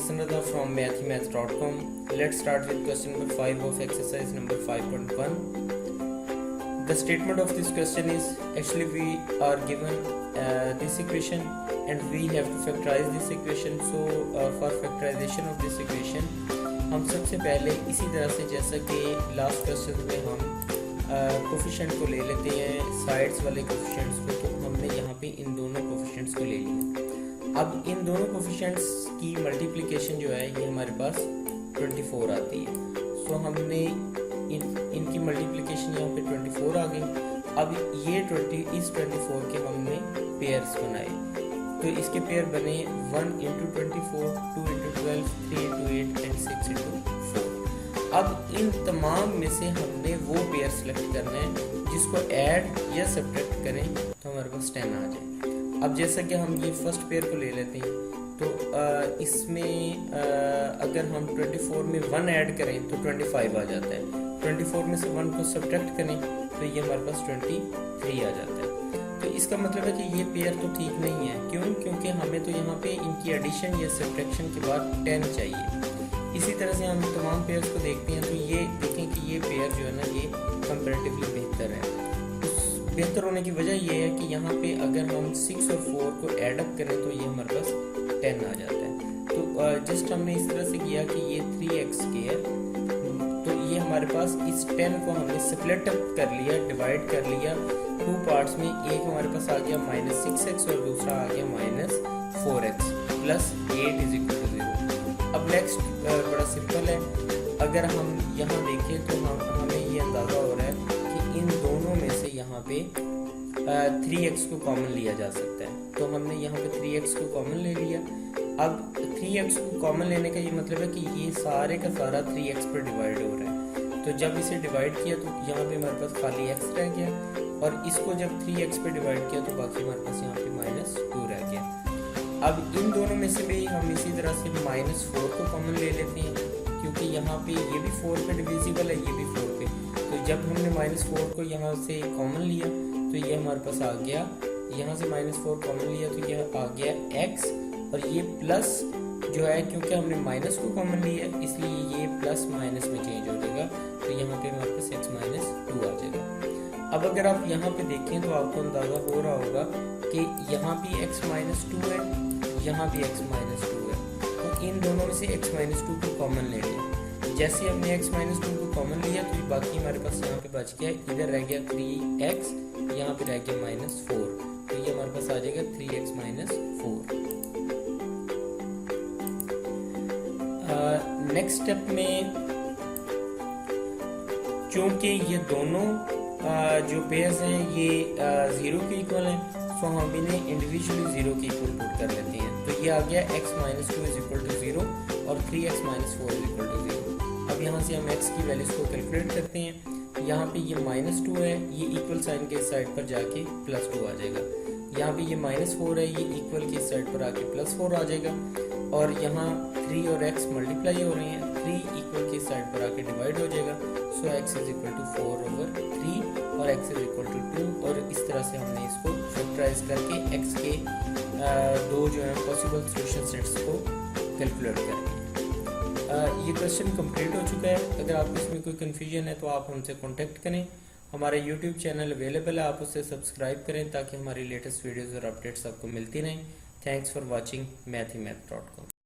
Hassan Rada from mathemath.com. Let's start with question number 5 of exercise number 5.1. The statement of this question is, actually we are given this equation and we have to factorize this equation. So for factorization of this equation हम सबसे पहले इसी तरह से जैसा कि last question में हम कोफिशिएंट को ले लेते हैं साइड्स वाले कोफिशिएंट्स को, तो हमने यहाँ पे इन दोनों कोफिशिएंट्स को ले लिया। अब इन दोनों कोफिशिएंट्स की मल्टीप्लिकेशन जो है ये हमारे पास 24 आती है। सो हमने इनकी मल्टीप्लिकेशन यहाँ पे 24 आ गई। अब ये 24 के हमने पेयर्स बनाए, तो इसके पेयर बने 1 into 24, 2 into 12, 3 into 8 and 6 into 4। अब इन तमाम में से हमने वो पेयर सेलेक्ट करना है जिसको ऐड या सब्ट्रैक्ट करें तो हमारे पास 10 आ जाए। अब जैसा कि हम ये फर्स्ट पेयर को ले लेते हैं, तो इसमें अगर हम 24 में 1 ऐड करें तो 25 आ जाता है। 24 में से 1 को सब्ट्रैक्ट करें तो ये हमारे पास 23 आ जाता है। तो इसका मतलब है कि ये पेयर तो ठीक नहीं है। क्यों? क्योंकि हमें तो यहाँ पे इनकी एडिशन या सब्ट्रैक्शन के बाद 10 चाहिए। इसी तरह से हम तमाम पेयर्स को देखते हैं, तो ये देखें कि ये पेयर जो है ना ये कंपैरेटिवली बेहतर है। उस बेहतर होने की वजह ये है कि यहाँ पे अगर हम 6 और 4 को एड अप करें तो ये हमारे पास 10 आ जाता है। तो जस्ट हमने इस तरह से किया कि ये 3x स्क्वायर, तो ये हमारे पास इस 10 को हमने स्प्लिट अप कर लिया, डिवाइड कर लिया 2 पार्ट्स में। एक हमारे पास आ गया -6x और दूसरा आ गया -4x प्लस 8 = 0। अब नेक्स्ट बड़ा सिंपल है। अगर हम यहाँ देखें तो हमें ये अंदाज़ा हो रहा है कि इन दोनों में से यहाँ पे 3x को कॉमन लिया जा सकता है। तो हमने यहाँ पे 3x को कॉमन ले लिया। अब 3x को कॉमन लेने का ये मतलब है कि ये सारे का सारा 3x पर डिवाइड हो रहा है। तो जब इसे डिवाइड किया तो यहाँ पे हमारे पास खाली x रह गया, और इसको जब 3x पे डिवाइड किया तो बाकी हमारे पास यहाँ पे -2 रह गया। अब इन दोनों में से भी हम इसी तरह से -4 को कॉमन ले लेते हैं, क्योंकि यहाँ पे ये भी 4 पे डिविजिबल है, ये भी 4 पे। तो जब हमने -4 को यहाँ से कॉमन लिया तो ये हमारे पास आ गया, यहाँ से -4 कॉमन लिया तो यह आ गया x, और ये प्लस जो है क्योंकि हमने माइनस को कॉमन लिया इसलिए ये प्लस माइनस में चेंज हो जाएगा। तो यहाँ पे हमारे पास x - 2 आ जाएगा। अब अगर आप यहाँ पे देखें तो आपको अंदाज़ा हो रहा होगा कि यहाँ भी x - 2 है, यहाँ भी x - 2 है। तो इन दोनों में से x - 2 को कॉमन ले लिया। जैसे हमने x - 2 को कॉमन लिया तो ये बाकी हमारे पास यहाँ पे बच गया, इधर रह गया 3x, यहाँ पे रह गया -4। तो ये हमारे पास आ जाएगा 3x - 4। नेक्स्ट स्टेप में चूंकि ये दोनों जो पेयर्स हैं ये 0 के इक्वल हैं, सो हम इन्हें इंडिविजुअली 0 के इक्वल पुट कर लेते हैं। तो ये आ गया x - 2 = 0 और 3x - 4 = 0। अब यहाँ से हम x की वैल्यूज को कैलकुलेट करते हैं। यहाँ पे ये -2 है, ये इक्वल साइन के साइड पर जाके +2 आ जाएगा। यहाँ पे ये -4 है, ये इक्वल के साइड पर आके +4 आ जाएगा। और यहाँ 3 और x मल्टीप्लाई हो रहे हैं, 3 इक्वल के साइड पर आके डिवाइड हो जाएगा। सो x = 4/3 और x = 2, और इस तरह से हमने इसको फैक्टराइज करके x के दो जो है पॉसिबल सॉल्यूशन सेट्स को कैलकुलेट करके ये क्वेश्चन कंप्लीट हो चुका है। अगर आपको इसमें कोई कन्फ्यूजन है तो आप हमसे कांटेक्ट करें। हमारा यूट्यूब चैनल अवेलेबल है, आप उसे सब्सक्राइब करें ताकि हमारी लेटेस्ट वीडियोज़ और अपडेट्स आपको मिलती रहें। Thanks for watching mathemath.com।